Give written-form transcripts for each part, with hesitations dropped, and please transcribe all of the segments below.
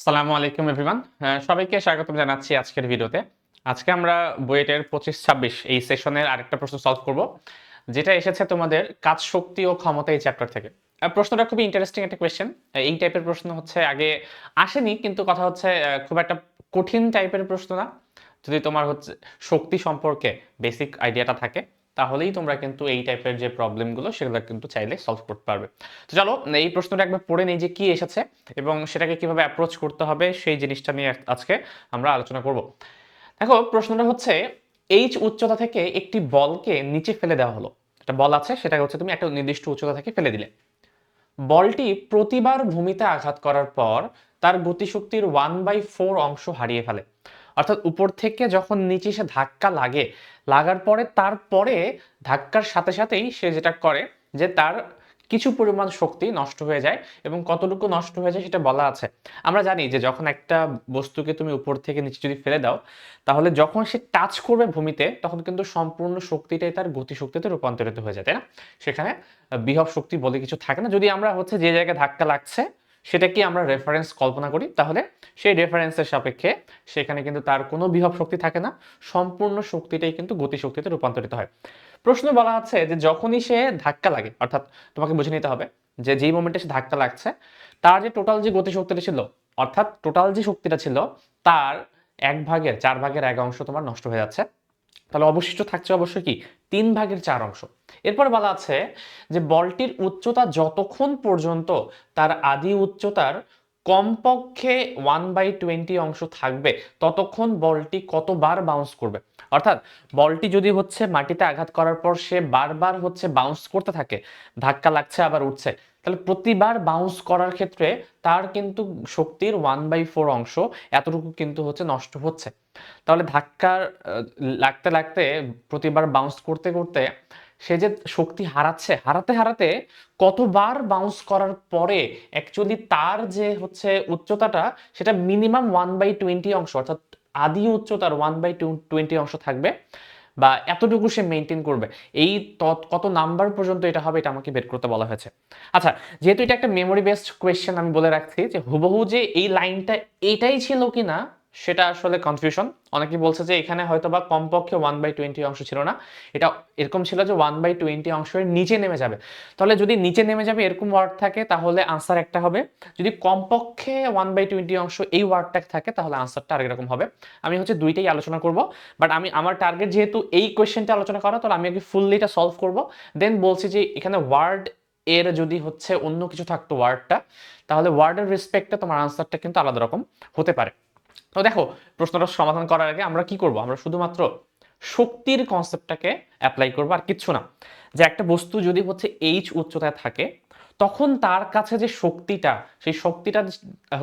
আসসালামু আলাইকুম এভরিওয়ান। সবাইকে স্বাগতম জানাচ্ছি আজকের ভিডিওতে। আজকে আমরা বুয়েটের 25-26 এই সেশনের আরেকটা প্রশ্ন সলভ করব। যেটা এসেছে তোমাদের কাজ, শক্তি ও ক্ষমতা এই চ্যাপ্টার থেকে। প্রশ্নটা খুবই ইন্টারেস্টিং একটা কোয়েশ্চেন। এই টাইপের প্রশ্ন হচ্ছে আগে আসেনি, কিন্তু কথা হচ্ছে খুব একটা কঠিন টাইপের প্রশ্ন না। যদি তোমার হচ্ছে শক্তি সম্পর্কে বেসিক আইডিয়াটা থাকে, তাহলেই তোমরা কিন্তু এই টাইপের যে প্রবলেমগুলো সেগুলো কিন্তু চাইলে সলভ করতে পারবে। তো চলো এই প্রশ্নটা একবার পড়ে নেই যে কি এসেছে এবং সেটাকে কিভাবে অ্যাপ্রোচ করতে হবে সেই জিনিসটা নিয়ে আজকে আমরা আলোচনা করব। দেখো, প্রশ্নটা হচ্ছে এইচ উচ্চতা থেকে একটি বলকে নিচে ফেলে দেওয়া হলো। একটা বল আছে, সেটা হচ্ছে তুমি একটা নির্দিষ্ট উচ্চতা থেকে ফেলে দিলে। বলটি প্রতিবার ভূমিতে আঘাত করার পর তার গতিশক্তির 1/4 অংশ হারিয়ে ফেলে। অর্থাৎ উপর থেকে যখন নিচে সে ধাক্কা লাগে, লাগার পরে তারপরে ধাক্কার সাথে সাথেই সে যেটা করে যে তার কিছু পরিমাণ শক্তি নষ্ট হয়ে যায়, এবং কতটুকু নষ্ট হয়ে যায় সেটা বলা আছে। আমরা জানি যে যখন একটা বস্তুকে তুমি উপর থেকে নিচে যদি ফেলে দাও, তাহলে যখন সে টাচ করবে ভূমিতে, তখন কিন্তু সম্পূর্ণ শক্তিটাই তার গতিশক্তিতে রূপান্তরিত হয়ে যায়, তাই না? সেখানে বিভব শক্তি বলে কিছু থাকে না। যদি আমরা হচ্ছে যে জায়গায় ধাক্কা লাগছে সেটাকে আমরা রেফারেন্স কল্পনা করি, তাহলে সেই রেফারেন্সের সাপেক্ষে সেখানে কিন্তু তার কোনো বিভব শক্তি থাকে না, সম্পূর্ণ শক্তিটাই কিন্তু গতিশক্তিতে রূপান্তরিত হয়। প্রশ্ন বলা আছে যে যখনই সে ধাক্কা লাগে, অর্থাৎ তোমাকে বুঝে নিতে হবে যে যেই মোমেন্টে সে ধাক্কা লাগছে, তার যে টোটাল যে গতিশক্তিটা ছিল, অর্থাৎ টোটাল যে শক্তিটা ছিল, তার 1/4 অংশ তোমার নষ্ট হয়ে যাচ্ছে। তাহলে অবশিষ্ট থাকছে অবশ্যই কি 3/4 অংশ। এরপর বলা আছে যে বলটির উচ্চতা যতক্ষণ পর্যন্ত তার আদি উচ্চতার কমপক্ষে 1/20 অংশ থাকবে, ততক্ষণ বলটি কতবার বাউন্স করবে। অর্থাৎ বলটি যদি হচ্ছে মাটিতে আঘাত করার পর সে বারবার হচ্ছে বাউন্স করতে থাকে, ধাক্কা লাগছে আবার উঠছে, তাহলে প্রতিবার বাউন্স করার ক্ষেত্রে তার কিন্তু শক্তির 1/4 অংশ এতটুকু কিন্তু হচ্ছে নষ্ট হচ্ছে। তাহলে ধাক্কার লাগতে লাগতে প্রতিবার বাউন্স করতে করতে সে যে শক্তি হারাচ্ছে, হারাতে হারাতে কতবার বাউন্স করার পরে অ্যাকচুয়ালি তার যে হচ্ছে উচ্চতাটা, সেটা মিনিমাম 1/20 অংশ, অর্থাৎ আদি উচ্চতার 1/20 অংশ থাকবে, বা এতটুকু সে মেনটেন করবে। এই কত নাম্বার পর্যন্ত এটা হবে, এটা আমাকে বের করতে বলা হয়েছে। আচ্ছা, যেহেতু এটা একটা মেমোরি বেসড কোয়েশ্চেন, আমি বলে রাখছি যে হুবহু যে এই লাইনটা এটাই ছিল কিনা সেটা আসলে কনফিউশন। অনেকেই বলছে যে এখানে হয়তো বা কমপক্ষে 1/20 অংশ ছিল না, এটা এরকম ছিল যে 1/20 অংশের নিচে নেমে যাবে। তাহলে যদি নিচে নেমে যাবে এরকম ওয়ার্ড থাকে, তাহলে আনসার একটা হবে। যদি কমপক্ষে 1/20 অংশ এই ওয়ার্ডটা থাকে, তাহলে আনসারটা আরেক রকম হবে। আমি হচ্ছে দুইটাই আলোচনা করব, বাট আমার টার্গেট যেহেতু এই কোয়েশ্চেনটা আলোচনা করা, তাহলে আমি আগে ফুললি এটা সলভ করব, দেন বলছি যে এখানে ওয়ার্ড এর যদি হচ্ছে অন্য কিছু থাকতো ওয়ার্ডটা, তাহলে ওয়ার্ডের রেসপেক্টে তোমার আনসারটা কিন্তু আলাদা রকম হতে পারে। তো দেখো, প্রশ্নটা সমাধান করার আগে আমরা কি করব, আমরা শুধুমাত্র শক্তির কনসেপ্টটাকে অ্যাপ্লাই করব, আর কিচ্ছু না। যে একটা বস্তু যদি হচ্ছে এইচ উচ্চতায় থাকে, তখন তার কাছে যে শক্তিটা, সেই শক্তিটা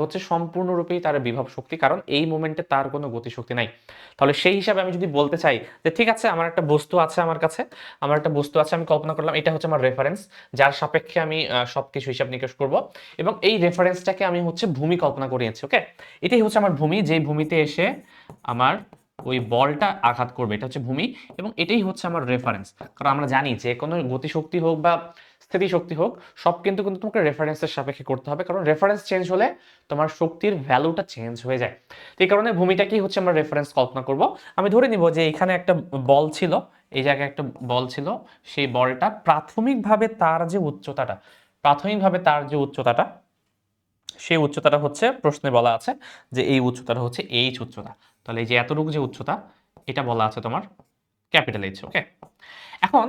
হচ্ছে সম্পূর্ণরূপেই তার বিভব শক্তি, কারণ এই মোমেন্টে তার কোনো গতিশক্তি নাই। তাহলে সেই হিসাবে আমি যদি বলতে চাই যে ঠিক আছে, আমার একটা বস্তু আছে, আমি কল্পনা করলাম এটা হচ্ছে আমার রেফারেন্স, যার সাপেক্ষে আমি সবকিছু হিসাব নিকাশ করব, এবং এই রেফারেন্সটাকে আমি হচ্ছে ভূমি কল্পনা করিয়েছি। ওকে, এটাই হচ্ছে আমার ভূমি, যেই ভূমিতে এসে আমার ওই বলটা আঘাত করবে, এটা হচ্ছে ভূমি, এবং এটাই হচ্ছে আমার রেফারেন্স। কারণ আমরা জানি যে কোনো গতিশক্তি হোক বা স্থিতিশক্তি হোক, সব কিন্তু কিন্তু তোমাকে রেফারেন্সের সাপেক্ষে করতে হবে, কারণ রেফারেন্স চেঞ্জ হলে তোমার শক্তির ভ্যালুটা চেঞ্জ হয়ে যায়। তো এই কারণে ভূমিটাকেই হচ্ছে আমরা রেফারেন্স কল্পনা করব। আমি ধরে নিব যে এখানে একটা বল ছিল, এই জায়গায় একটা বল ছিল, সেই বলটা প্রাথমিকভাবে তার যে উচ্চতাটা সেই উচ্চতাটা হচ্ছে প্রশ্নে বলা আছে যে এই উচ্চতাটা হচ্ছে এইচ উচ্চতা। তাহলে এই যে এতটুকু যে উচ্চতা, এটা বলা আছে তোমার ক্যাপিটাল এইচ। ওকে, এখন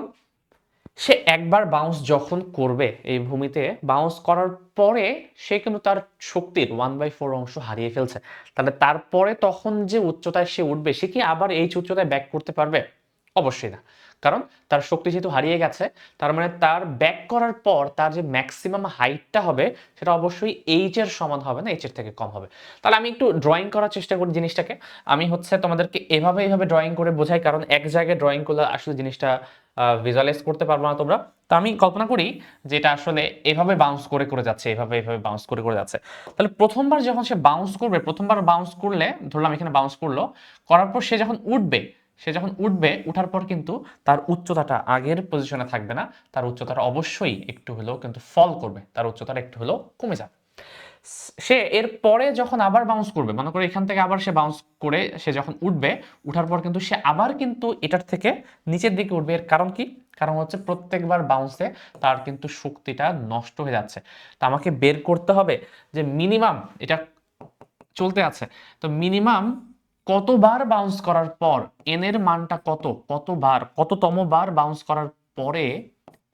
সে একবার বাউন্স যখন করবে এই ভূমিতে, বাউন্স করার পরে সে কিন্তু তার শক্তির 1/4 অংশ হারিয়ে ফেলছে। তাহলে তারপরে তখন যে উচ্চতায় সে উঠবে, সে কি আবার এইচ উচ্চতায় ব্যাক করতে পারবে? অবশ্যই না। কারণ তার শক্তি যেহেতু হারিয়ে গেছে, তার মানে তার ব্যাক করার পর তার যে ম্যাক্সিমাম হাইটটা হবে, সেটা অবশ্যই এইচ এর সমান হবে না, এইচ এর থেকে কম হবে। তাহলে আমি একটু ড্রয়িং করার চেষ্টা করি জিনিসটাকে। আমি হচ্ছে তোমাদেরকে এভাবে ড্রয়িং করে বোঝাই, কারণ এক জায়গায় ড্রয়িং করলে আসলে জিনিসটা ভিজুয়ালাইজ করতে পারবো না তোমরা। তো আমি কল্পনা করি যে এটা আসলে এভাবে বাউন্স করে করে যাচ্ছে, এভাবে বাউন্স করে করে যাচ্ছে। তাহলে প্রথমবার যখন সে বাউন্স করবে, প্রথমবার বাউন্স করলে ধরলাম এখানে বাউন্স করলো, করার পর সে যখন উঠবে উঠার পর কিন্তু তার উচ্চতাটা আগের পজিশনে থাকবে না, তার উচ্চতাটা অবশ্যই একটু হলেও কিন্তু ফল করবে, তার উচ্চতাটা একটু হলেও কমে যাবে। সে এর পরে যখন আবার বাউন্স করবে, মনে করো এখান থেকে আবার সে বাউন্স করে সে যখন উঠবে, উঠার পর কিন্তু সে আবার কিন্তু এটার থেকে নিচের দিকে উঠবে। এর কারণ কি? কারণ হচ্ছে প্রত্যেকবার বাউন্সে তার কিন্তু শক্তিটা নষ্ট হয়ে যাচ্ছে। তো আমাকে বের করতে হবে যে মিনিমাম এটা চলতে আছে, তো মিনিমাম কতবার বাউন্স করার পর এন এর মানটা কতবার কততম বার বাউন্স করার পরে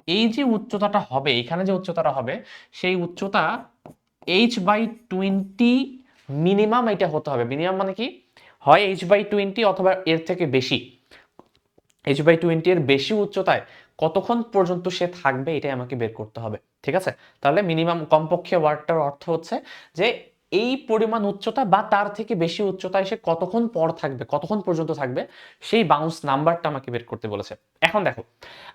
এই যে উচ্চতাটা হবে, এখানে যে উচ্চতাটা হবে সেই উচ্চতা h/20 মিনিমাম এটা হতে হবে। মিনিমাম মানে কি? হয় h/20 অথবা এর থেকে বেশি। h/20 এর বেশি উচ্চতায় কতক্ষণ পর্যন্ত সে থাকবে এটাই আমাকে বের করতে হবে। ঠিক আছে? তাহলে মিনিমাম কমপক্ষে ওয়ার্ডটার অর্থ হচ্ছে যে এই পরিমাণ উচ্চতা বা তার থেকে বেশি উচ্চতায় সে কতক্ষণ পর থাকবে, কতক্ষণ পর্যন্ত থাকবে, সেই বাউন্স নাম্বারটা আমাকে বের করতে বলেছে। এখন দেখো,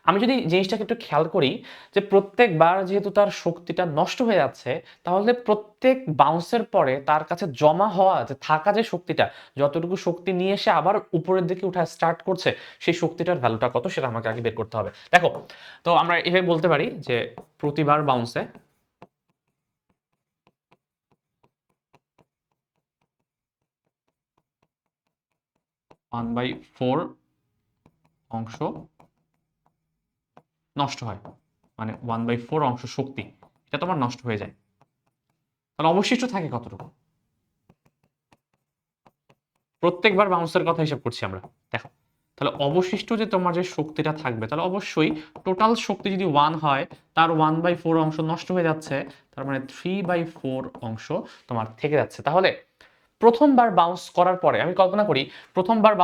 আমি যদি জিনিসটাকে একটু খেয়াল করি যে প্রত্যেকবার যেহেতু তার শক্তিটা নষ্ট হয়ে যাচ্ছে, তাহলে প্রত্যেক বাউন্সের পরে তার কাছে জমা হওয়া যে থাকা যে শক্তিটা, যতটুকু শক্তি নিয়ে এসে আবার উপরের দিকে উঠা স্টার্ট করছে, সেই শক্তিটার ভ্যালুটা কত সেটা আমাকে আগে বের করতে হবে। দেখো, তো আমরা এভাবে বলতে পারি যে প্রতিবার বাউন্সে ওয়ান বাই ফোর অংশ নষ্ট হয়, মানে 1/4 অংশ শক্তি এটা তোমার নষ্ট হয়ে যায়। তাহলে অবশিষ্ট থাকে কতটুকু? প্রত্যেকবার বাউন্সের কথা হিসাব করছি আমরা। দেখো, তাহলে অবশিষ্ট যে তোমার যে শক্তিটা থাকবে, তাহলে অবশ্যই টোটাল শক্তি যদি 1 হয়, তার 1/4 অংশ নষ্ট হয়ে যাচ্ছে, তার মানে 3/4 অংশ তোমার থেকে যাচ্ছে। তাহলে প্রথমবার বাউন্স করার পরে আমি কল্পনা করি প্রথমবার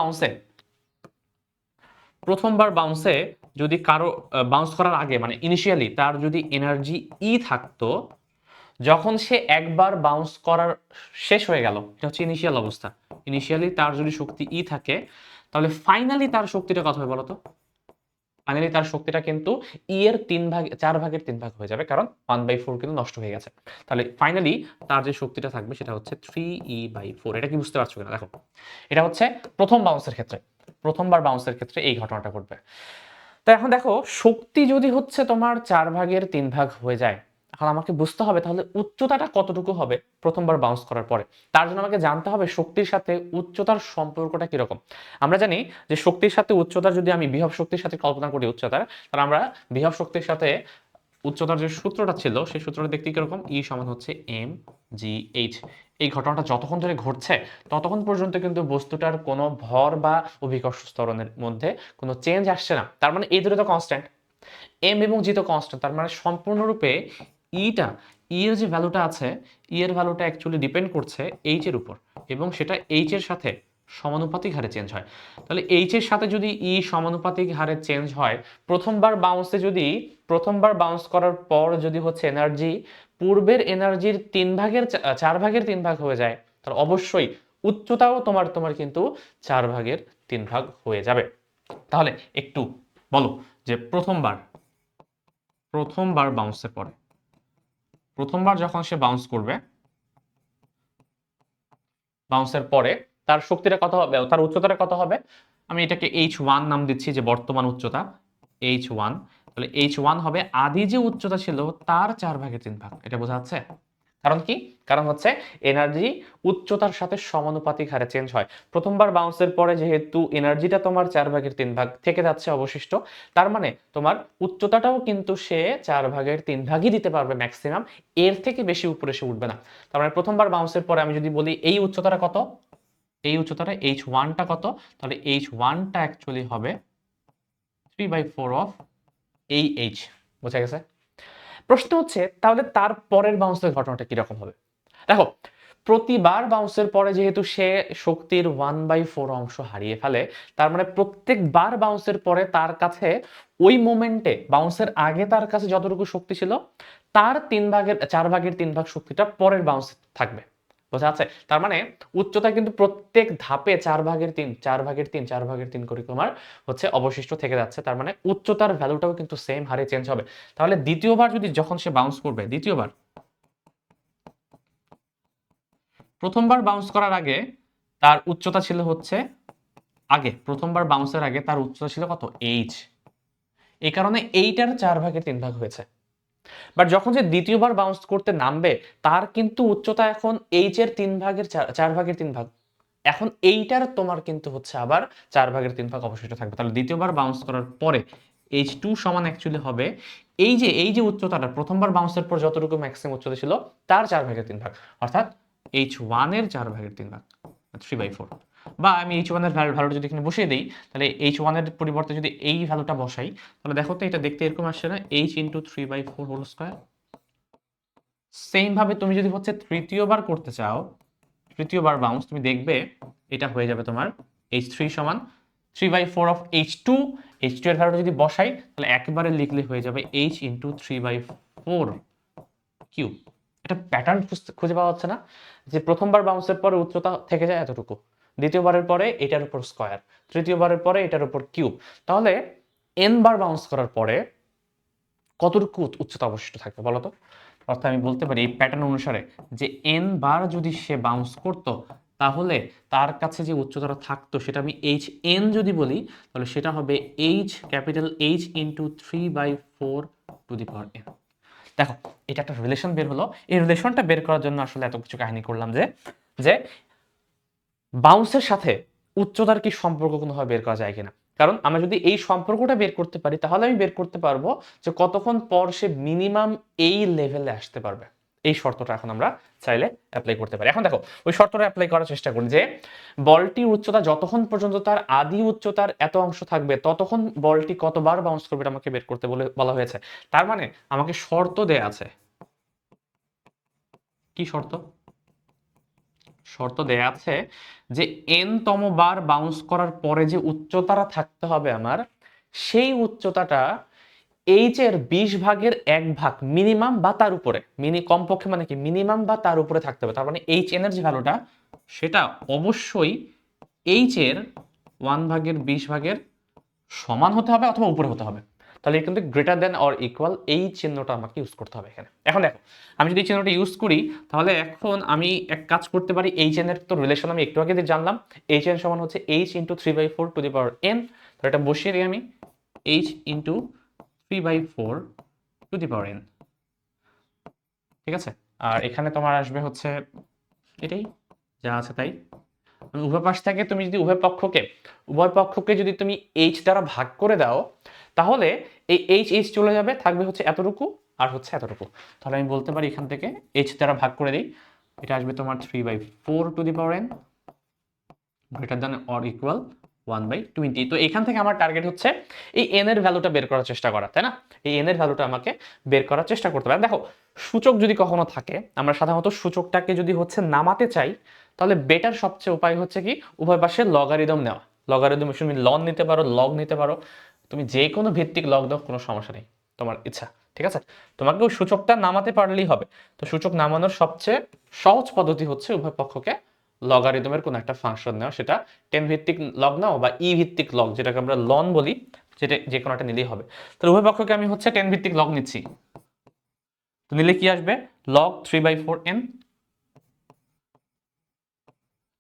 বাউন্সে যদি কারো বাউন্স করার আগে মানে ইনিশিয়ালি তার যদি এনার্জি থাকতো, যখন সে একবার বাউন্স করার শেষ হয়ে গেল, এটা হচ্ছে ইনিশিয়াল অবস্থা, ইনিশিয়ালি তার যদি শক্তি থাকে, তাহলে ফাইনালি তার শক্তিটা কত হবে বলতো? ফাইনালি তার শক্তিটা কিন্তু এর 4/3 হয়ে যাবে, কারণ 1/4 কিন্তু নষ্ট হয়ে গেছে। তাহলে ফাইনালি তার যে শক্তিটা থাকবে সেটা হচ্ছে 3e/4। এটা কি বুঝতে পারছো কিনা? দেখো, এটা হচ্ছে প্রথম বাউন্সের ক্ষেত্রে, প্রথমবার বাউন্সের ক্ষেত্রে এই ঘটনাটা ঘটবে। তো এখন দেখো, শক্তি যদি হচ্ছে তোমার 4/3 হয়ে যায়, এখন আমাকে বুঝতে হবে তাহলে উচ্চতাটা কতটুকু হবে প্রথমবার বাউন্স করার পরে। তার জন্য আমাকে জানতে হবে শক্তির সাথে উচ্চতার সম্পর্কটা কিরকম। আমরা জানি যে শক্তির সাথে উচ্চতার যদি আমি বিভব শক্তির সাথে কল্পনা করি উচ্চতার, তাহলে আমরা বিভব শক্তির সাথে উচ্চতার যে সূত্রটা ছিল সেই সূত্রটা দেখতে কিরকম? ই সমান হচ্ছে এম জি এইচ। এই ঘটনাটা যতক্ষণ ধরে ঘটছে ততক্ষণ পর্যন্ত কিন্তু বস্তুটার কোনো ভর বা অভিকর্ষ ত্বরণের মধ্যে কোনো চেঞ্জ আসছে না। তার মানে এই দুটো তো কনস্ট্যান্ট, এম এবং জি তো কনস্ট্যান্ট। তার মানে সম্পূর্ণরূপে ইটা, ই এর যে ভ্যালুটা আছে, ই এর ভ্যালুটা অ্যাকচুয়ালি ডিপেন্ড করছে এইচ এর উপর, এবং সেটা এইচ এর সাথে সমানুপাতিক হারে চেঞ্জ হয়। তাহলে এইচ এর সাথে যদি ই সমানুপাতিক হারে চেঞ্জ হয়, প্রথমবার বাউন্স করার পর যদি হচ্ছে এনার্জি পূর্বের এনার্জির 4/3 হয়ে যায়, তাহলে অবশ্যই উচ্চতাও তোমার কিন্তু 4/3 হয়ে যাবে। তাহলে একটু বলো যে প্রথমবার বাউন্সের পরে, প্রথমবার যখন সে বাউন্স করবে, বাউন্সের পরে তার শক্তিটা কত হবে, তার উচ্চতাটা কত হবে? আমি এটাকে h1 নাম দিচ্ছি, যে বর্তমান উচ্চতা h1। তাহলে h1 হবে আদি যে উচ্চতা ছিল তার 4/3। এটা বোঝা যাচ্ছে? কারণ কি? কারণ হচ্ছে এনার্জি উচ্চতার সাথে সমানুপাতিক হারে চেঞ্জ হয়। প্রথমবার বাউন্সের পরে যেহেতু এনার্জিটা তোমার 4/3 থেকে যাচ্ছে অবশিষ্ট, তার মানে তোমার উচ্চতাটাও কিন্তু সে 4/3 দিতে পারবে ম্যাক্সিমাম, এর থেকে বেশি উপরে সে উঠবে না। তার মানে প্রথমবার বাউন্সের পরে আমি যদি বলি এই উচ্চতাটা কত, এই উচ্চতাটা h1টা কত, তাহলে h1টা অ্যাকচুয়ালি হবে 3/4 অফ এই h। বোঝা গেছে? প্রশ্ন হচ্ছে তাহলে তার পরের বাউন্সের ঘটনাটা কিরকম হবে? দেখো, প্রতিবার বাউন্সের পরে যেহেতু সে শক্তির 1/4 অংশ হারিয়ে ফেলে, তার মানে প্রত্যেকবার বাউন্সের পরে তার কাছে ওই মোমেন্টে, বাউন্সের আগে তার কাছে যতটুকু শক্তি ছিল তার 4/3 শক্তিটা পরের বাউন্সে থাকবে। বোঝা যাচ্ছে? তার মানে উচ্চতা কিন্তু প্রত্যেক ধাপে 4/3 করে তোমার হচ্ছে অবশিষ্ট থেকে যাচ্ছে। তার মানে উচ্চতার ভ্যালুটাও কিন্তু সেম হারে চেঞ্জ হবে। তাহলে দ্বিতীয়বার যদি যখন সে বাউন্স করবে, প্রথমবার বাউন্স করার আগে তার উচ্চতা ছিল হচ্ছে, প্রথমবার বাউন্সের আগে তার উচ্চতা ছিল কত? এইচ। এই কারণে এইটার 4/3 হয়েছে। বাট যখন যে দ্বিতীয়বার বাউন্স করতে নামবে তার কিন্তু উচ্চতা এখন এইচ এর 4/3 ভাগ। এখন এইটার তোমার কিন্তু হচ্ছে আবার 4/3 ভাগ অবশিষ্ট থাকবে। তাহলে দ্বিতীয়বার বাউন্স করার পরে h2 সমান অ্যাকচুয়ালি হবে এই যে উচ্চতাটা প্রথমবার বাউন্সের পর যতটুকু ম্যাক্সিমাম উচ্চতা ছিল তার 4/3 ভাগ, অর্থাৎ h1 এর 4/3 ভাগ, 3/4। বা আমি h1 এর ভ্যালুটা যদি এখানে বসিয়ে দিই, তাহলে h1 এর পরিবর্তে যদি এই ভ্যালুটা বসাই, তাহলে দেখো তো এটা দেখতে এরকম আসছে না, h into 3/4 whole square. Same ভাবে তুমি যদি হচ্ছে তৃতীয়বার বাউন্স, তুমি দেখবে এটা হয়ে যাবে তোমার h3 সমান 3/4 অফ h2। h2 এর ভ্যালুটা যদি বসাই তাহলে একবারে লিখলে হয়ে যাবে h ইন্টু 3/4 কিউব। এটা প্যাটার্ন খুঁজে পাওয়া যাচ্ছে না, যে প্রথমবার বাউন্সের পরে উচ্চতা থেকে যায় এতটুকু, দ্বিতীয়বারের পরে এটার উপর স্কয়ার, তৃতীয়বারের পরে এটার উপর কিউব। তাহলে n বার বাউন্স করার পরে কতটুকু উচ্চতা অবশিষ্ট থাকবে বলো তো? অর্থাৎ আমি বলতে পারি এই প্যাটার্ন অনুসারে যে n বার যদি সে বাউন্স করতো তাহলে তার কাছে যে উচ্চতাটা থাকতো সেটা আমি hn যদি বলি, তাহলে সেটা হবে capital H into 3/4 to the power n। দেখো এটা একটা রিলেশন বের হলো। এই রিলেশনটা বের করার জন্য আসলে এত কিছু কাহিনী করলাম যে যে বাউন্সের সাথে উচ্চতার কি সম্পর্ক কোনোভাবে বের করা যায় কিনা। কারণ আমরা যদি এই সম্পর্কটা বের করতে পারি তাহলে আমি বের করতে পারবো যে কতক্ষণ পর সে মিনিমাম এই লেভেলে আসতে পারবে। এই শর্তটা এখন আমরা চাইলে অ্যাপ্লাই করতে পারি। এখন দেখো ওই শর্তটা অ্যাপ্লাই করার চেষ্টা করি যে বলটির উচ্চতা যতক্ষণ পর্যন্ত তার আদি উচ্চতার এত অংশ থাকবে ততক্ষণ বলটি কতবার বাউন্স করবে এটা আমাকে বের করতে বলা হয়েছে। তার মানে আমাকে শর্ত দেয়া আছে। কি শর্ত? শর্ত দেয়া আছে যে n তম বার বাউন্স করার পরে যে উচ্চতাটা থাকতে হবে আমার, সেই উচ্চতাটা এইচ এর 20/1 মিনিমাম বা তার উপরে, কমপক্ষে মানে কি মিনিমাম বা তার উপরে থাকতে হবে। তার মানে এইচ এন এর যে ভ্যালুটা সেটা অবশ্যই এইচ এর 1/20 সমান হতে হবে অথবা উপরে হতে হবে। তাহলে কিন্তু গ্রেটার দেন অর ইকুয়াল এই চিহ্নটা আমাকে ইউজ করতে হবে এখানে। এখন দেখো আমি যদি এই চিহ্নটা ইউজ করি তাহলে এখন আমি এক কাজ করতে পারি, এইচ এন এর তো রিলেশন আমি একটু আগে জানলাম, এইচ এন সমান হচ্ছে h into 3/4 to the power n। তো এটা বসিয়ে দিই আমি h into 3/4 to the power n, ঠিক আছে। আর এখানে তোমার আসবে হচ্ছে এটাই যা আছে তাই। উভয় পাশ থেকে তুমি যদি উভয় পক্ষকে যদি তুমি h দ্বারা ভাগ করে দাও তাহলে এই h চলে যাবে, থাকবে হচ্ছে এতটুকু আর হচ্ছে এতটুকু। তাহলে আমি বলতে পারি এখান থেকে h দ্বারা ভাগ করে দিই, এটা আসবে তোমার 3/4 to the power n greater than or equal 1/20। তো এখান থেকে আমার টার্গেট হচ্ছে এই n এর ভ্যালুটা বের করার চেষ্টা করা, তাই না? এই n এর ভ্যালুটা আমাকে বের করার চেষ্টা করতে হবে। দেখো সূচক যদি কখনো থাকে, আমরা সাধারণত সূচকটাকে যদি হচ্ছে নামাতে চাই তাহলে বেটার সবচেয়ে উপায় হচ্ছে কি উভয় পাশে লগারিদম নেওয়া। লগারিদম তুমি লন নিতে পারো, লগ নিতে পারো, তুমি যে কোনো ভিত্তিক লগ দাও, কোনো সমস্যা নেই, তোমার ইচ্ছা, ঠিক আছে। তোমাকে ওই সূচকটা নামাতে পারলেই হবে। তো সূচক নামানোর সবচেয়ে সহজ পদ্ধতি হচ্ছে উভয় পক্ষকে লগারিদমের কোন একটা ফাংশন নেওয়া, সেটা 10 ভিত্তিক লগ নাও বা ই ভিত্তিক লগ যেটাকে আমরা লন বলি, যেটা যে কোনো একটা নিলেই হবে। তাহলে উভয় পক্ষকে আমি হচ্ছে 10 ভিত্তিক লগ নিচ্ছি, তো নিলে কি আসবে log 3/4n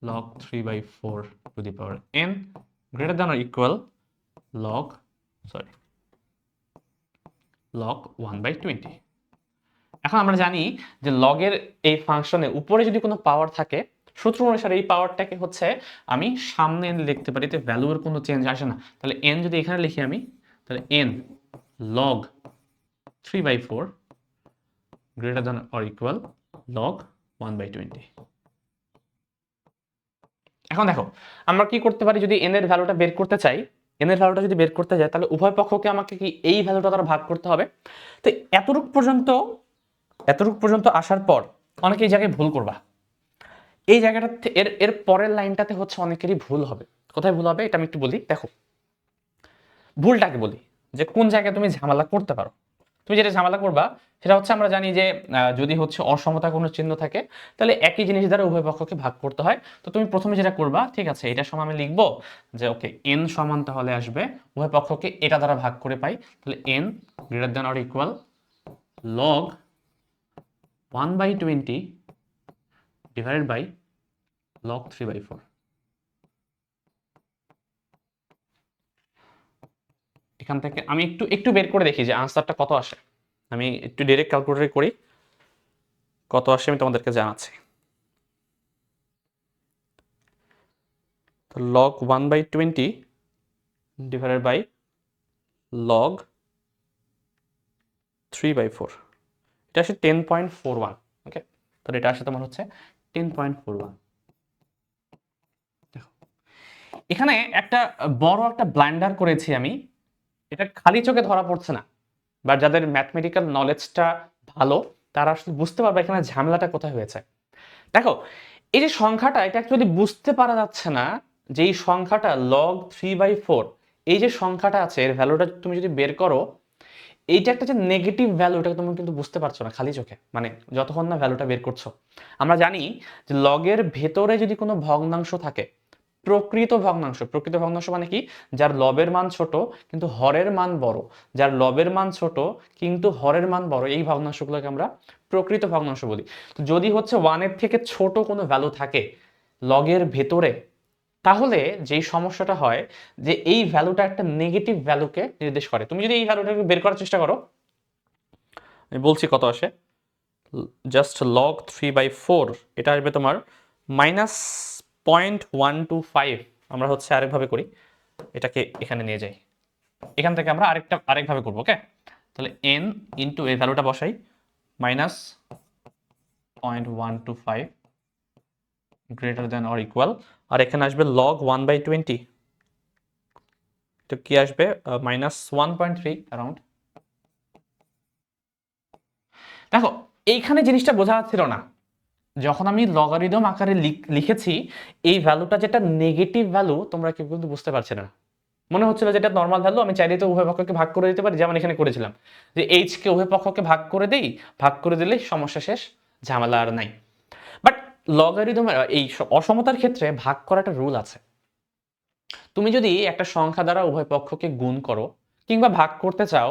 log 3/4 to the power n greater than or equal log 1/20। এখন আমরা জানি যে লগের এই ফাংশনে উপরে যদি কোনো পাওয়ার থাকে, সূত্র অনুসারে এই পাওয়ারটাকে হচ্ছে আমি সামনে এনে লিখতে পারি, তো ভ্যালুর কোনো চেঞ্জ আসে না। তাহলে n যদি এখানে লিখি আমি, তাহলে n log 3/4 greater than or equal log 1/20। এখন দেখো আমরা কি করতে পারি, যদি n এর ভ্যালুটা বের করতে চাই, n এর ভ্যালুটা যদি বের করতে যাই তাহলে উভয় পক্ষকে আমাকে কি এই ভ্যালুটা দ্বারা ভাগ করতে হবে। তো এতটুক পর্যন্ত আসার পর অনেকে এই জায়গায় ভুল করবা। এই জায়গাটা এর পরের লাইনটাতে হচ্ছে অনেকেরই ভুল হবে। কোথায় ভুল হবে এটা আমি একটু বলি। দেখো ভুলটাকে বলি যে কোন জায়গায় তুমি ঝামেলা করতে পারো। তুমি যেটা ঝামেলা করবা সেটা হচ্ছে, আমরা জানি যে যদি হচ্ছে অসমতা কোনো চিহ্ন থাকে তাহলে একই জিনিস দ্বারা উভয় পক্ষকে ভাগ করতে হয়। তো তুমি প্রথমে যেটা করবা, ঠিক আছে, এটা সময় আমি লিখবো যে ওকে n সমান তাহলে আসবে উভয় পক্ষকে এটা দ্বারা ভাগ করে পাই, তাহলে n greater than or equal log 1/20 divided by log 3/4। এখান থেকে আমি একটু একটু বের করে দেখি যে আনসারটা কত আসে। আমি একটু ডিরেক্ট ক্যালকুলেটর করি, কত আসে আমি তোমাদেরকে জানাচ্ছি। তো log 1/20 ডিভাইডেড বাই log 3/4, এটা আসে 10.41। ওকে, তো এটা আসে তোমার হচ্ছে 10.41। দেখো এখানে একটা বড় একটা ব্লান্ডার করেছি আমি, এটা খালি চোখে ধরা পড়ছে না, বা যাদের ম্যাথমেটিক্যাল নলেজটা ভালো তারা আসলে বুঝতে পারবে এখানে ঝামেলাটা কোথায় হয়েছে। দেখো এই যে সংখ্যাটা, এটা অ্যাকচুয়ালি বুঝতে পারা যাচ্ছে না যে এই সংখ্যাটা log 3/4, এই যে সংখ্যাটা আছে এর ভ্যালুটা তুমি যদি বের করো, এইটা একটা যে নেগেটিভ ভ্যালু, এটা তুমি কিন্তু বুঝতে পারছো না খালি চোখে, মানে যতক্ষণ না ভ্যালুটা বের করছো। আমরা জানি যে লগের ভেতরে যদি কোনো ভগ্নাংশ থাকে, প্রকৃত ভগ্নাংশ মানে কি, যার লবের মান ছোট কিন্তু হরের মান বড়, যার লবের মান ছোট কিন্তু হরের মান বড়, এই ভগ্নাংশগুলোকে আমরা প্রকৃত ভগ্নাংশ বলি। তো যদি হচ্ছে 1-এর থেকে ছোট কোনো ভ্যালু থাকে লগের ভেতরে, তাহলে যেই সমস্যাটা হয় যে এই ভ্যালুটা একটা নেগেটিভ ভ্যালুকে নির্দেশ করে। তুমি যদি এই ভ্যালুটাকে বের করার চেষ্টা করো, আমি বলছি কত আসে, জাস্ট log 3/4, এটা আসবে তোমার -0.125। আমরা হচ্ছে আরেকভাবে করি, এটাকে এখানে নিয়ে যাই, এখান থেকে আমরা আরেকভাবে করবো। ওকে, তাহলে n ইন্টু এই ভ্যালুটা বসাই, -0.125 গ্রেটার দেন অর ইকুয়াল, আর এখানে আসবে log 1/20, তো কি আসবে -1.3 অ্যারাউন্ড। দেখো এইখানে জিনিসটা বোঝা যাচ্ছিল না, যখন আমি লগারিদম আকারে লিখেছি এই ভ্যালুটা যেটা নেগেটিভ ভ্যালু তোমরা কেউ কিন্তু বুঝতে পারছে না, মনে হচ্ছিল যেটা নর্মাল ভ্যালু, আমি চাইলে তো উভয় পক্ষকে ভাগ করে দিতে পারি, যেমন এখানে করেছিলাম যে এইচ কে উভয় পক্ষকে ভাগ করে দেই, ভাগ করে দিলে সমস্যা শেষ, ঝামেলা আর নাই। বাট লগারিদমের এই অসমতার ক্ষেত্রে ভাগ করার একটা রুল আছে। তুমি যদি একটা সংখ্যা দ্বারা উভয় পক্ষকে গুণ করো কিংবা ভাগ করতে চাও,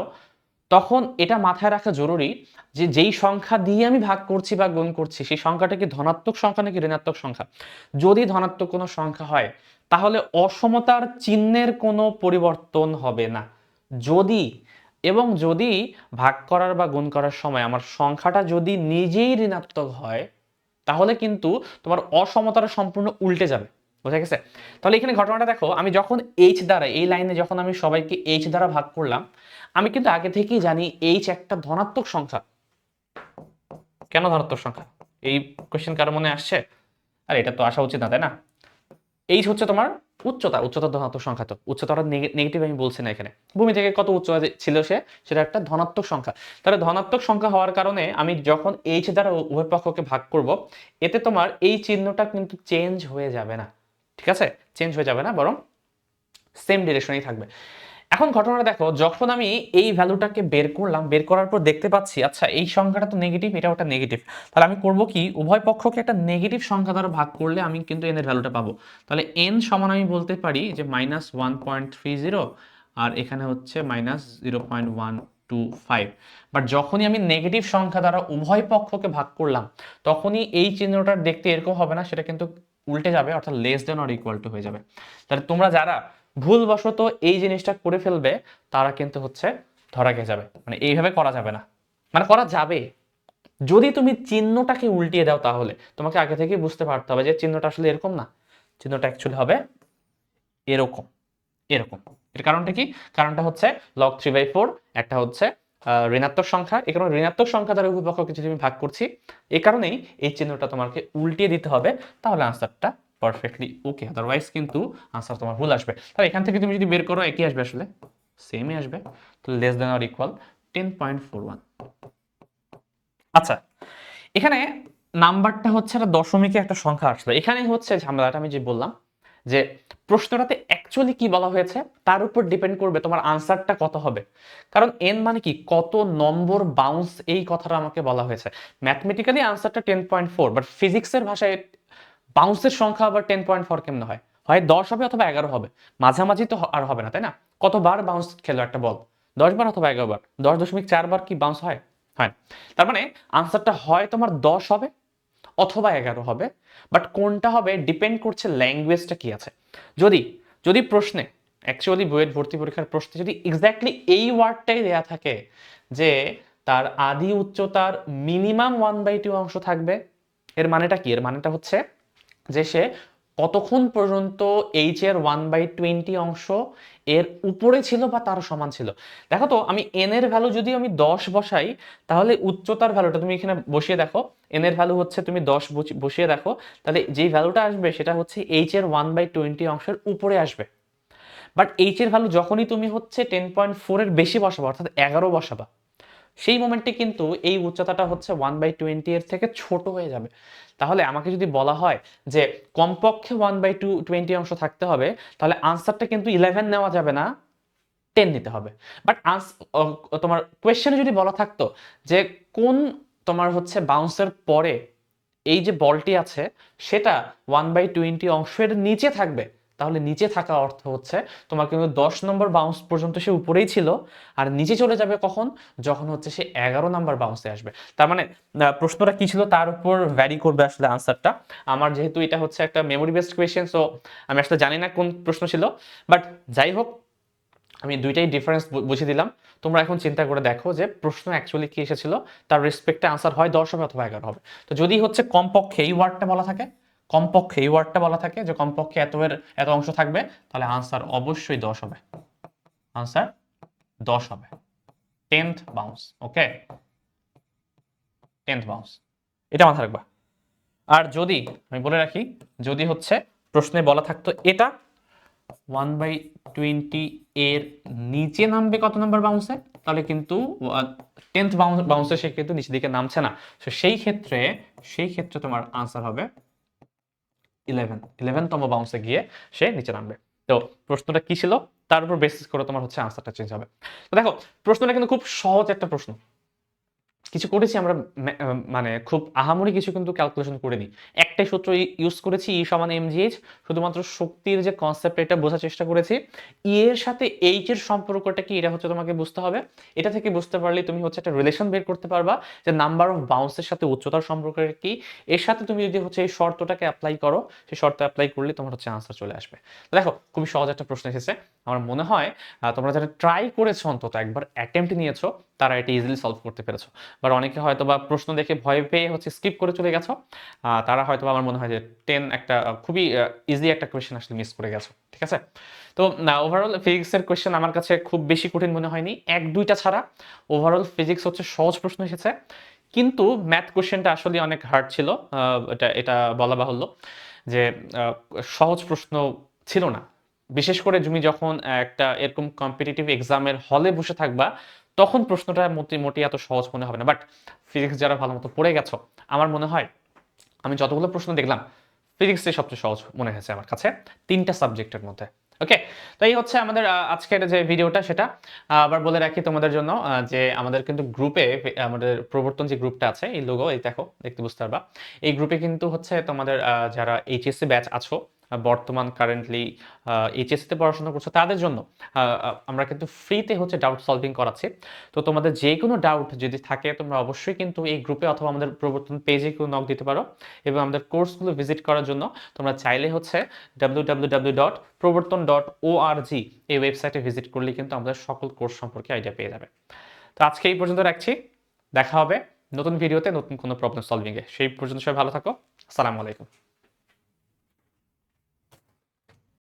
তখন এটা মাথায় রাখা জরুরি যে যেই সংখ্যা দিয়ে আমি ভাগ করছি বা গুণ করছি সেই সংখ্যাটা কি ধনাত্মক সংখ্যা নাকি ঋণাত্মক সংখ্যা। যদি ধনাত্মক কোনো সংখ্যা হয় তাহলে অসমতার চিহ্নের কোনো পরিবর্তন হবে না। যদি ভাগ করার বা গুণ করার সময় আমার সংখ্যাটা যদি নিজেই ঋণাত্মক হয়, তাহলে কিন্তু তোমার অসমতাটা সম্পূর্ণ উল্টে যাবে। বোঝা গেছে? তাহলে এখানে ঘটনাটা দেখো, আমি যখন এইচ দ্বারা এই লাইনে যখন আমি সবাইকে এইচ দ্বারা ভাগ করলাম, আমি কিন্তু আগে থেকেই জানি এইচ একটা ধনাত্মক সংখ্যা। কেন ধনাত্মক সংখ্যা, এই কোশ্চেন কারো মনে আসছে? আর এটা তো আসা উচিত না, তাই না? এইচ হচ্ছে তোমার উচ্চতা ধনাত্মক সংখ্যা, তো উচ্চতাটা নেগেটিভ আমি বলছি না এখানে। ভূমি থেকে কত উচ্চ ছিল সেটা একটা ধনাত্মক সংখ্যা। তাহলে ধনাত্মক সংখ্যা হওয়ার কারণে আমি যখন এইচ দ্বারা উভয় পক্ষকে ভাগ করব, এতে তোমার এই চিহ্নটা কিন্তু চেঞ্জ হয়ে যাবে না। ঠিক আছে, চেঞ্জ হয়ে যাবে না, বরং সেম ডিরেকশনেই থাকবে। এখন ঘটনাটা দেখো, যখন আমি এই ভ্যালুটাকে বের করলাম, বের করার পর দেখতে পাচ্ছি আচ্ছা এই সংখ্যাটা তো নেগেটিভ, এটাও একটা নেগেটিভ, তাহলে আমি করব কি, উভয় পক্ষকে একটা নেগেটিভ সংখ্যা দ্বারা ভাগ করলে আমি কিন্তু এন এর ভ্যালুটা পাবো। তাহলে এন সমান আমি বলতে পারি যে -1.30, আর এখানে হচ্ছে -0.125। বাট যখনই আমি নেগেটিভ সংখ্যা দ্বারা উভয় পক্ষকে ভাগ করলাম, তখনই এই চিহ্নটা দেখতে এরকম হবে না, সেটা কিন্তু উল্টে যাবে, অর্থাৎ less than or equal to হয়ে যাবে। তাহলে তোমরা যারা ভুলবশত এই জিনিসটা করে ফেলবে তারা কিন্তু হচ্ছে ধরা খেয়ে যাবে, মানে এইভাবে করা যাবে না। মানে করা যাবে যদি তুমি চিহ্নটাকে উল্টিয়ে দাও, তাহলে তোমাকে আগে থেকে বুঝতে পারতে হবে যে চিহ্নটা আসলে এরকম না, চিহ্নটা অ্যাকচুয়ালি হবে এরকম, এরকম। এর কারণটা কি? কারণটা হচ্ছে log 3/4 একটা হচ্ছে ঋণাত্মক সংখ্যা, এই কারণে ঋণাত্মক সংখ্যা দ্বারা উভয় পক্ষকে যদি আমি ভাগ করছি, এই কারণেই এই চিহ্নটা তোমাকে উল্টিয়ে দিতে হবে, তাহলে আনসারটা পারফেক্টলি ওকে, আদারওয়াইজ কিন্তু আনসার তোমার ভুল আসবে। তাহলে এখান থেকে তুমি যদি বের করো একই আসবে, আসলে সেমই আসবে, তো লেস দেন অর ইকুয়াল 10.41। আচ্ছা, এখানে নাম্বারটা হচ্ছে একটা দশমিকে একটা সংখ্যা আসলো, এখানে হচ্ছে ঝামেলাটা। আমি যে বললাম যে প্রশ্নটাতে অ্যাকচুয়ালি কি বলা হয়েছে তার উপর ডিপেন্ড করবে তোমার আনসারটা কত হবে। কারণ এন মানে কি, কত নম্বর বাউন্স, এই কথাটা আমাকে বলা হয়েছে। ম্যাথমেটিক্যালি আনসারটা 10.4, বাট ফিজিক্সের ভাষায় বাউন্সের সংখ্যা আবার 10.4 কেমন হয়, হয় 10 হবে অথবা 11 হবে, মাঝামাঝি তো আর হবে না, তাই না? কতবার বাউন্স খেলো একটা বল, 10 বার অথবা 11 বার, 10.4 বার কি বাউন্স হয়? হয় না। তার মানে আনসারটা হয় তোমার 10 হবে অথবা 11 হবে, বাট কোনটা হবে ডিপেন্ড করছে ল্যাঙ্গুয়েজটা কি আছে। যদি যদি প্রশ্নে, অ্যাকচুয়ালি বুয়েট ভর্তি পরীক্ষার প্রশ্নে যদি এক্স্যাক্টলি এই ওয়ার্ডটাই দেয়া থাকে যে তার আদি উচ্চতার মিনিমাম 1/2 অংশ থাকবে। এর মানেটা কি? এর মানেটা হচ্ছে যে সে কতক্ষণ পর্যন্ত এইচ এর 1/20 অংশ এর উপরে ছিল বা তার সমান ছিল। দেখো তো, আমি এন এর ভ্যালু যদি আমি 10 বসাই, তাহলে উচ্চতার ভ্যালুটা তুমি এখানে বসিয়ে দেখো। এন এর ভ্যালু হচ্ছে তুমি 10 বসিয়ে দেখো, তাহলে যেই ভ্যালুটা আসবে সেটা হচ্ছে এইচ এর 1/20 অংশের উপরে আসবে। বাট এইচ এর ভ্যালু যখনই তুমি হচ্ছে 10.4 এর বেশি বসাবা, অর্থাৎ 11 বসাবা, সেই মোমেন্টে কিন্তু এই উচ্চতাটা হচ্ছে 1/20 এর থেকে ছোট হয়ে যাবে। তাহলে আমাকে যদি বলা হয় যে কমপক্ষে 1/20 অংশ থাকতে হবে, তাহলে আনসারটা কিন্তু 11 নেওয়া যাবে না, 10 নিতে হবে। বাট তোমার কোয়েশ্চেনে যদি বলা থাকতো যে কোন তোমার হচ্ছে বাউন্সের পরে এই যে বলটি আছে সেটা 1/20 অংশের নিচে থাকবে, তাহলে নিচে থাকা অর্থ হচ্ছে তোমার কিন্তু 10 নম্বর বাউন্স পর্যন্ত সে উপরেই ছিল, আর নিচে চলে যাবে কখন? যখন হচ্ছে সে 11 নাম্বার বাউন্সে আসবে। তার মানে প্রশ্নটা কি ছিল তার উপর ভ্যারি করবে আসলে আনসারটা। আমার যেহেতু এটা হচ্ছে একটা মেমোরি বেসড কোয়েশ্চেন, সো আমি আসলে জানি না কোন প্রশ্ন ছিল, বাট যাই হোক, আমি দুইটাই ডিফারেন্স বুঝিয়ে দিলাম। তোমরা এখন চিন্তা করে দেখো যে প্রশ্ন অ্যাকচুয়ালি কি এসেছিল, তার রেসপেক্টে আনসার হয় 10 হবে অথবা 11 হবে। তো যদি হচ্ছে কমপক্ষে এই ওয়ার্ডটা বলা থাকে, কমপক্ষে এই ওয়ার্ডটা বলা থাকে যে কমপক্ষে এত অংশ থাকবে, তাহলে আনসার অবশ্যই 10 হবে। আনসার 10 হবে। 10th bounce. ওকে, 10th বাউন্স, এটা মাথায় রাখবা। আর যদি আমি বলে রাখি, যদি হচ্ছে প্রশ্নে বলা থাকতো এটা 1/20 এর নিচে নামবে কত নাম্বার বাউন্সে, তাহলে কিন্তু 10th বাউন্সে সে কিন্তু নিচের দিকে নামছে না। তো সেই ক্ষেত্রে তোমার আনসার হবে 11তম বাউন্সে গিয়ে সে নিচে নামবে। তো প্রশ্নটা কি ছিল তার উপর বেসিস করে তোমার হচ্ছে আনসারটা চেঞ্জ হবে। তো দেখো, প্রশ্নটা কিন্তু খুব সহজ একটা প্রশ্ন। কিছু করেছি আমরা, মানে খুব আহামরি কিছু কিন্তু ক্যালকুলেশন করিনি। একটাই সূত্র ইউজ করেছি, ই সমান এমজিএইচ। শুধুমাত্র শক্তির যে কনসেপ্ট এটা বোঝার চেষ্টা করেছি। ই এর সাথে এইচ এর সম্পর্কটা কি, এটা হচ্ছে তোমাকে বুঝতে হবে। এটা থেকে বুঝতে পারলে তুমি হচ্ছে একটা রিলেশন বের করতে পারবা যে নাম্বার অফ বাউন্সের সাথে উচ্চতার সম্পর্ক কি। এর সাথে তুমি যদি হচ্ছে এই শর্তটাকে অ্যাপ্লাই করো, সেই শর্ত অ্যাপ্লাই করলে তোমার হচ্ছে আনসার চলে আসবে। তো দেখো, খুবই সহজ একটা প্রশ্ন এসেছে। আমার মনে হয় তোমরা যারা ট্রাই করেছো, অন্তত একবার অ্যাটেম্প্ট নিয়েছো, তারা এটা ইজিলি সলভ করতে পেরেছো। বা অনেকে হয়তো বা প্রশ্ন দেখে ভয় পেয়ে হচ্ছে স্কিপ করে চলে গেছো, তারা হয়তো আমার মনে হয় যে 10 একটা খুবই ইজি একটা কোয়েশ্চেন আসলে মিস করে গেছো। ঠিক আছে? তো ওভারঅল ফিজিক্সের কোয়েশ্চেন আমার কাছে খুব বেশি কঠিন মনে হয়নি, এক দুইটা ছাড়া। ওভারঅল ফিজিক্স হচ্ছে সহজ প্রশ্ন এসেছে, কিন্তু ম্যাথ কোয়েশ্চেনটা আসলে অনেক হার্ড ছিল। এটা এটা বলা বাহুল্য যে সহজ প্রশ্ন ছিল না। বিশেষ করে তুমি যখন একটা এরকম কম্পিটিটিভ এক্সামের হলে বসে থাকবা, তখন প্রশ্নটা মোটেই এত সহজ মনে হবে না। বাট ফিজিক্স যারা ভালো মতো পড়ে গেছো, আমার মনে হয় আমি যতগুলো প্রশ্ন দেখলাম, ফিজিক্সটাই সবচেয়ে সহজ মনে হয়েছে আমার কাছে 3টা সাবজেক্টের মধ্যে। ওকে, তো এই হচ্ছে আমাদের আজকের যে ভিডিওটা, সেটা আবার বলে রাখি তোমাদের জন্য যে আমাদের কিন্তু গ্রুপে, আমাদের প্রবর্তন যে গ্রুপটা আছে, এই লোগো এই দেখো, দেখতে বুঝতে পারবা। এই গ্রুপে কিন্তু হচ্ছে তোমাদের যারা এইচএসসি ব্যাচ আছো, বর্তমান কারেন্টলি এইচএসসিতে পড়াশোনা করছো, তাদের জন্য আমরা কিন্তু ফ্রিতে হচ্ছে ডাউট সলভিং করাচ্ছি। তো তোমাদের যে কোনো ডাউট যদি থাকে, তোমরা অবশ্যই কিন্তু এই গ্রুপে অথবা আমাদের প্রবর্তন পেজে কেউ নক দিতে পারো। এবং আমাদের কোর্সগুলো ভিজিট করার জন্য তোমরা চাইলে হচ্ছে www.proborton.org এই ওয়েবসাইটে ভিজিট করলে কিন্তু আমাদের সকল কোর্স সম্পর্কে আইডিয়া পেয়ে যাবে। তো আজকে এই পর্যন্ত রাখছি, দেখা হবে নতুন ভিডিওতে নতুন কোনো প্রবলেম সলভিংয়ে। সেই পর্যন্ত সবাই ভালো থাকো। আসসালামু আলাইকুম।